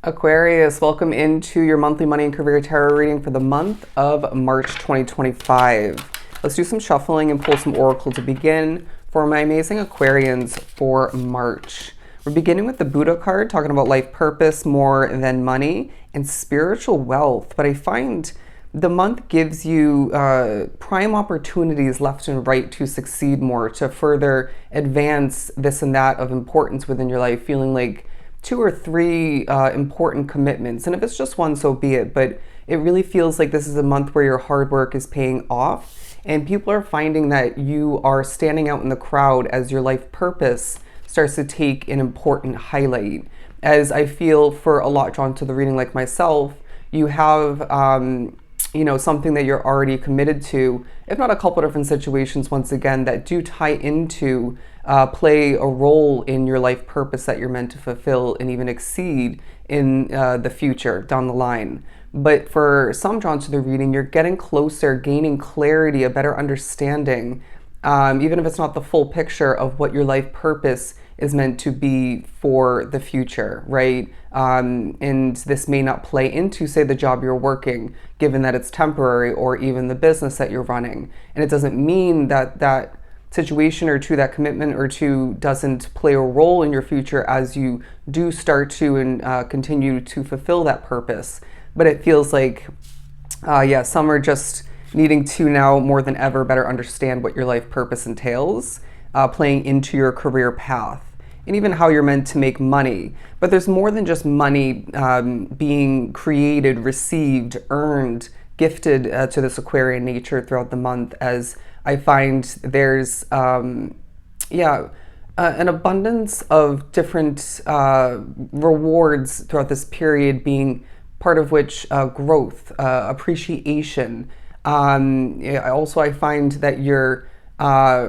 Aquarius, welcome into your monthly money and career tarot reading for the month of March 2025. Let's do some shuffling and pull some oracle to begin for my amazing Aquarians for March. We're beginning with the Buddha card, talking about life purpose more than money and spiritual wealth. But I find the month gives you prime opportunities left and right to succeed more, to further advance this and that of importance within your life, feeling like 2 or 3 important commitments. And if it's just one, so be it. But it really feels like this is a month where your hard work is paying off and people are finding that you are standing out in the crowd as your life purpose starts to take an important highlight. As I feel for a lot drawn to the reading like myself, you have something that you're already committed to, if not a couple different situations, once again, that do tie into play a role in your life purpose that you're meant to fulfill and even exceed in the future down the line. But for some drawn to the reading, you're getting closer, gaining clarity, a better understanding, even if it's not the full picture of what your life purpose is meant to be for the future, right? And this may not play into, say, the job you're working, given that it's temporary, or even the business that you're running. And it doesn't mean that that situation or that commitment or doesn't play a role in your future as you do start to and continue to fulfill that purpose. But it feels like, some are just needing to now more than ever better understand what your life purpose entails, playing into your career path and even how you're meant to make money. But there's more than just money being created, received, earned, gifted to this Aquarian nature throughout the month, as I find there's an abundance of different rewards throughout this period, being part of which growth, appreciation. I find that you're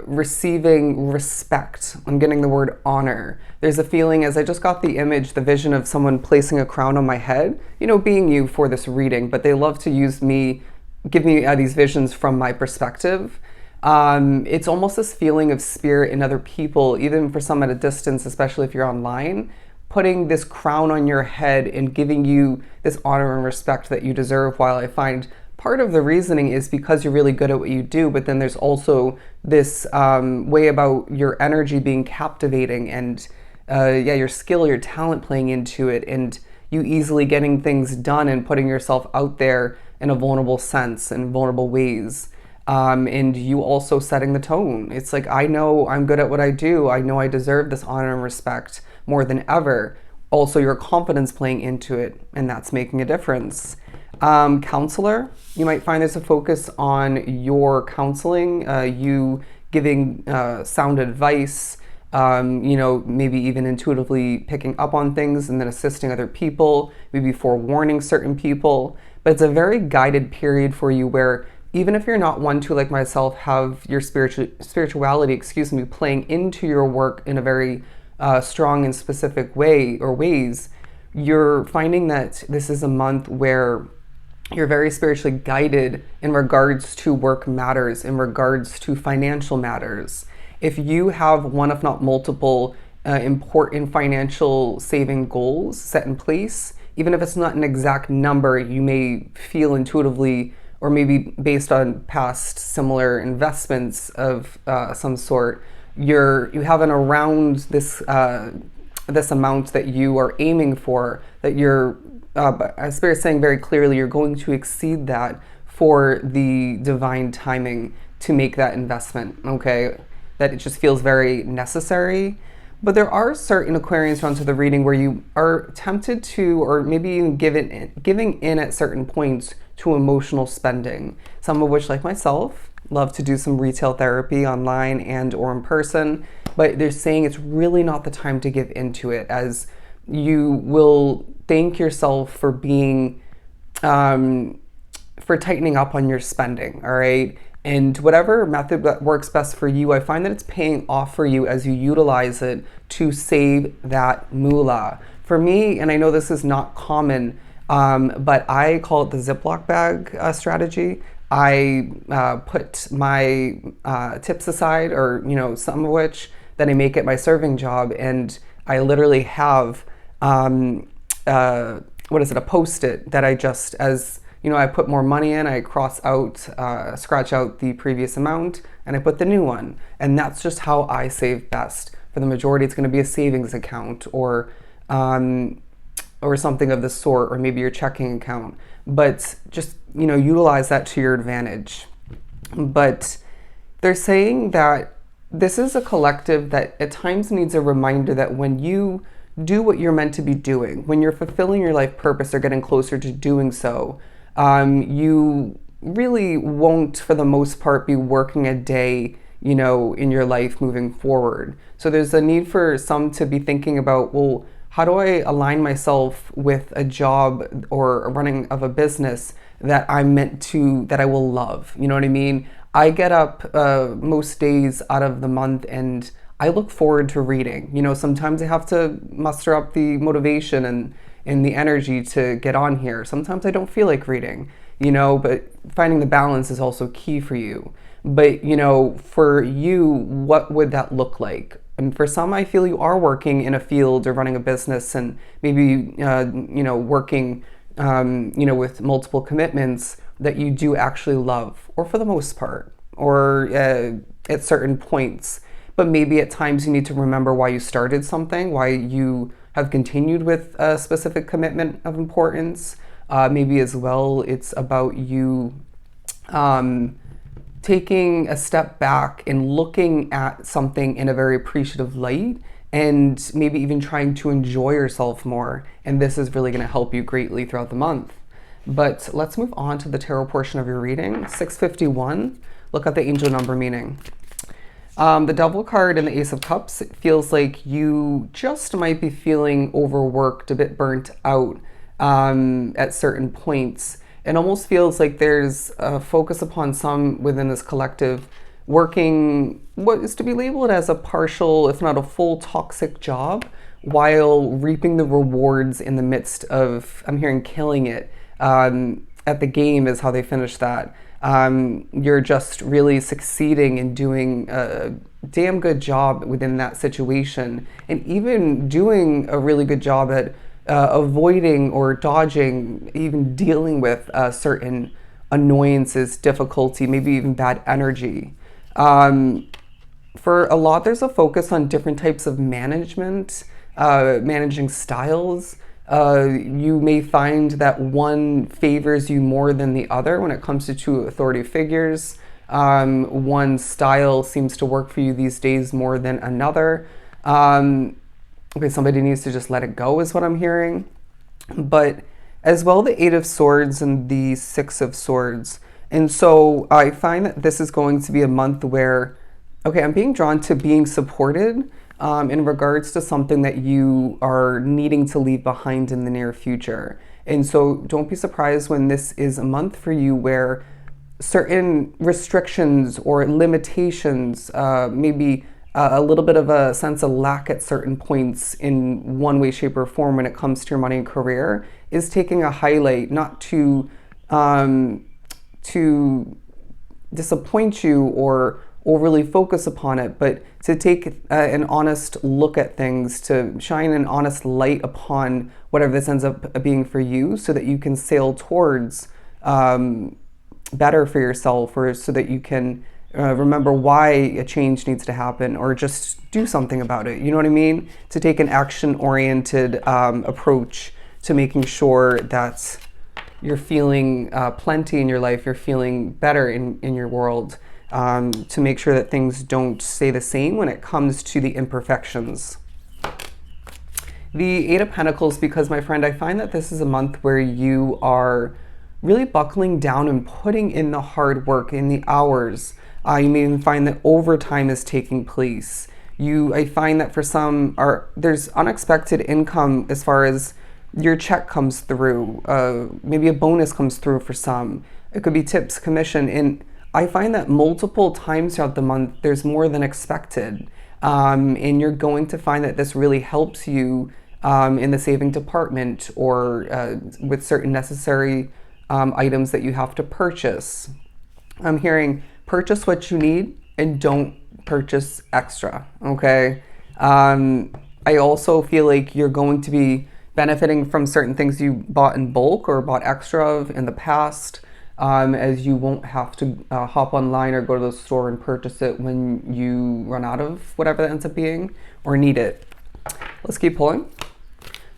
receiving respect. I'm getting the word honor. There's a feeling, as I just got the image, the vision of someone placing a crown on my head, being you for this reading, but they love to use me, give me these visions from my perspective. It's almost this feeling of spirit in other people, even for some at a distance, especially if you're online, putting this crown on your head and giving you this honor and respect that you deserve. While I find part of the reasoning is because you're really good at what you do, but then there's also this way about your energy being captivating and your skill, your talent playing into it, and you easily getting things done and putting yourself out there in a vulnerable sense, in vulnerable ways. And you also setting the tone. It's like, I know I'm good at what I do. I know I deserve this honor and respect more than ever. Also, your confidence playing into it, and that's making a difference. Counselor, you might find there's a focus on your counseling, you giving sound advice, maybe even intuitively picking up on things and then assisting other people, maybe forewarning certain people. But it's a very guided period for you where, even if you're not one to, like myself, have your spirituality, playing into your work in a very strong and specific way or ways, you're finding that this is a month where you're very spiritually guided in regards to work matters, in regards to financial matters. If you have one, if not multiple, important financial saving goals set in place, even if it's not an exact number, you may feel intuitively, or maybe based on past similar investments of some sort, you have an around this amount that you are aiming for, that you're Spirit's saying very clearly you're going to exceed that for the divine timing to make that investment, okay? That it just feels very necessary. But there are certain Aquarians drawn to the reading where you are tempted to, or maybe even giving in at certain points to emotional spending. Some of which, like myself, love to do some retail therapy online and or in person. But they're saying it's really not the time to give into it, as you will thank yourself for being, for tightening up on your spending, all right? And whatever method that works best for you, I find that it's paying off for you as you utilize it to save that moolah. For me, and I know this is not common, but I call it the Ziploc bag strategy. I put my tips aside, or some of which that I make at my serving job, and I literally have what is it, a Post-it that I just, as you know, I put more money in, I scratch out the previous amount, and I put the new one. And that's just how I save best. For the majority, it's going to be a savings account or something of the sort, or maybe your checking account. But just, you know, utilize that to your advantage. But they're saying that this is a collective that at times needs a reminder that when you do what you're meant to be doing, when you're fulfilling your life purpose or getting closer to doing so, you really won't, for the most part, be working a day, you know, in your life moving forward. So there's a need for some to be thinking about, well, how do I align myself with a job or a running of a business that that I will love? You know what I mean? I get up most days out of the month and I look forward to reading. You know, sometimes I have to muster up the motivation and the energy to get on here. Sometimes I don't feel like reading, you know, but finding the balance is also key for you. But, you know, for you, what would that look like? And for some, I feel you are working in a field or running a business and maybe, you know, working, you know, with multiple commitments that you do actually love, or for the most part, or at certain points. But maybe at times you need to remember why you started something, why you have continued with a specific commitment of importance. Maybe as well, it's about you taking a step back and looking at something in a very appreciative light, and maybe even trying to enjoy yourself more. And this is really going to help you greatly throughout the month. But let's move on to the tarot portion of your reading. 651, look at the angel number meaning. The Devil card and the Ace of Cups, it feels like you just might be feeling overworked, a bit burnt out at certain points. It almost feels like there's a focus upon some within this collective working what is to be labeled as a partial, if not a full, toxic job, while reaping the rewards in the midst of, I'm hearing, killing it at the game is how they finish that. You're just really succeeding in doing a damn good job within that situation, and even doing a really good job at avoiding or dodging, even dealing with certain annoyances, difficulty, maybe even bad energy. For a lot, there's a focus on different types of management, managing styles. You may find that one favors you more than the other when it comes to two authority figures. One style seems to work for you these days more than another. Okay, somebody needs to just let it go is what I'm hearing. But as well, the Eight of Swords and the Six of Swords. And so I find that this is going to be a month where, okay, I'm being drawn to being supported in regards to something that you are needing to leave behind in the near future. And so don't be surprised when this is a month for you where certain restrictions or limitations, maybe a little bit of a sense of lack at certain points in one way, shape, or form when it comes to your money and career is taking a highlight, not to disappoint you or overly focus upon it, but to take an honest look at things, to shine an honest light upon whatever this ends up being for you, so that you can sail towards better for yourself, or so that you can remember why a change needs to happen, or just do something about it. You know what I mean? To take an action-oriented approach to making sure that you're feeling plenty in your life, you're feeling better in your world, to make sure that things don't stay the same when it comes to the imperfections. The Eight of Pentacles, because my friend, I find that this is a month where you are really buckling down and putting in the hard work, in the hours. You may even find that overtime is taking place. I find that for some, there's unexpected income as far as your check comes through. Maybe a bonus comes through for some. It could be tips, commission. And I find that multiple times throughout the month, there's more than expected. And you're going to find that this really helps you in the saving department, or with certain necessary items that you have to purchase. I'm hearing purchase what you need and don't purchase extra, okay? I also feel like you're going to be benefiting from certain things you bought in bulk or bought extra of in the past, as you won't have to hop online or go to the store and purchase it when you run out of whatever that ends up being or need it. Let's keep pulling.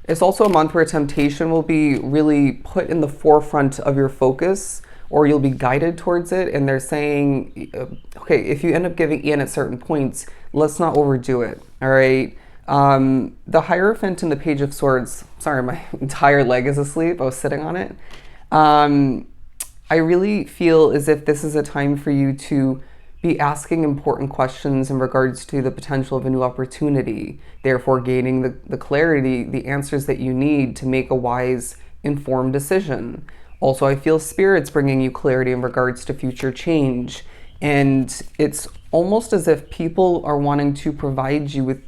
It's also a month where temptation will be really put in the forefront of your focus, or you'll be guided towards it. And they're saying, okay, if you end up giving in at certain points, let's not overdo it, all right? The Hierophant in the Page of Swords, sorry, my entire leg is asleep. I was sitting on it. I really feel as if this is a time for you to be asking important questions in regards to the potential of a new opportunity, therefore gaining the clarity, the answers that you need to make a wise, informed decision. Also, I feel Spirit's bringing you clarity in regards to future change. And it's almost as if people are wanting to provide you with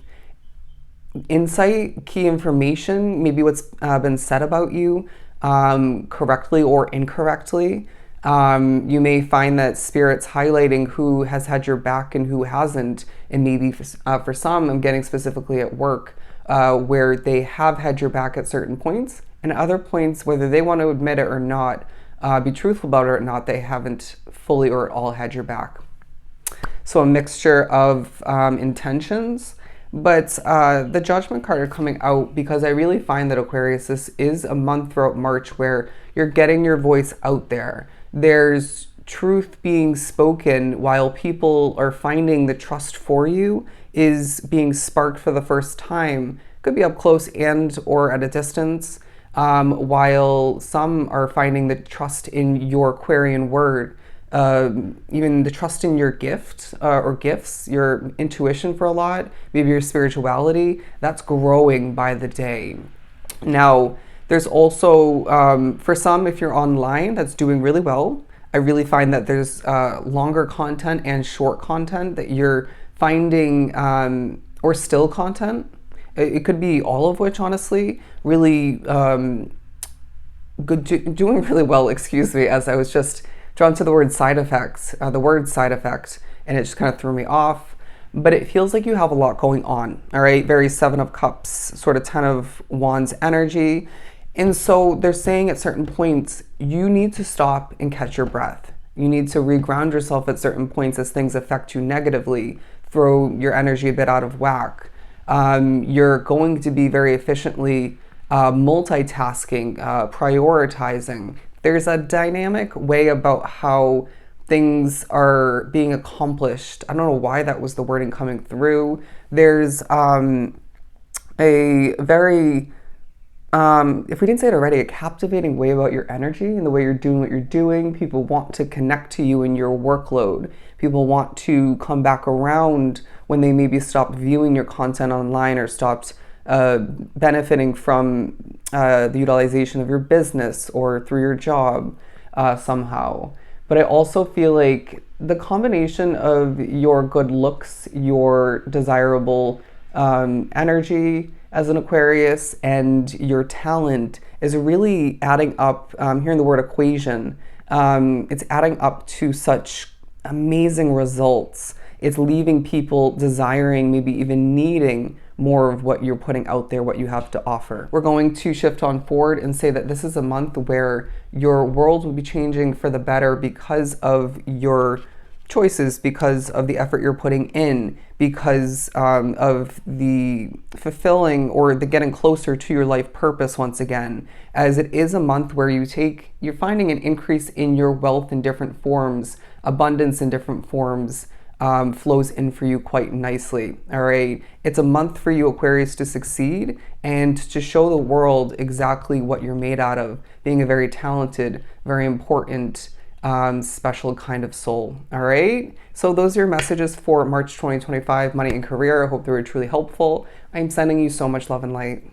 insight, key information, maybe what's been said about you correctly or incorrectly. You may find that Spirit's highlighting who has had your back and who hasn't. And maybe for some, I'm getting specifically at work, where they have had your back at certain points, and other points, whether they want to admit it or not, be truthful about it or not, they haven't fully or at all had your back. So a mixture of intentions. But the Judgment card are coming out because I really find that, Aquarius, this is a month throughout March where you're getting your voice out there. There's truth being spoken while people are finding the trust for you is being sparked for the first time. Could be up close and or at a distance, while some are finding the trust in your Aquarian word. Even the trust in your gift or gifts, your intuition for a lot, maybe your spirituality, that's growing by the day. Now, there's also, for some, if you're online, that's doing really well. I really find that there's longer content and short content that you're finding, or still content. It could be all of which, honestly, really doing really well, excuse me, as I was just drawn to the word side effects, the word side effect, and it just kind of threw me off. But it feels like you have a lot going on, all right? Very Seven of Cups, sort of Ten of Wands energy. And so they're saying at certain points, you need to stop and catch your breath. You need to reground yourself at certain points as things affect you negatively, throw your energy a bit out of whack. You're going to be very efficiently multitasking, prioritizing. There's a dynamic way about how things are being accomplished. I don't know why that was the wording coming through. There's a very, if we didn't say it already, a captivating way about your energy and the way you're doing what you're doing. People want to connect to you in your workload. People want to come back around when they maybe stopped viewing your content online or stopped benefiting from the utilization of your business or through your job somehow. But I also feel like the combination of your good looks, your desirable energy as an Aquarius, and your talent is really adding up. Hearing the word equation, it's adding up to such amazing results. It's leaving people desiring, maybe even needing more of what you're putting out there, what you have to offer. We're going to shift on forward and say that this is a month where your world will be changing for the better because of your choices, because of the effort you're putting in, because of the fulfilling or the getting closer to your life purpose once again, as it is a month where you're finding an increase in your wealth in different forms, abundance in different forms, flows in for you quite nicely. All right. It's a month for you, Aquarius, to succeed and to show the world exactly what you're made out of, being a very talented, very important, special kind of soul. All right. So those are your messages for March 2025, money and career. I hope they were truly helpful. I'm sending you so much love and light.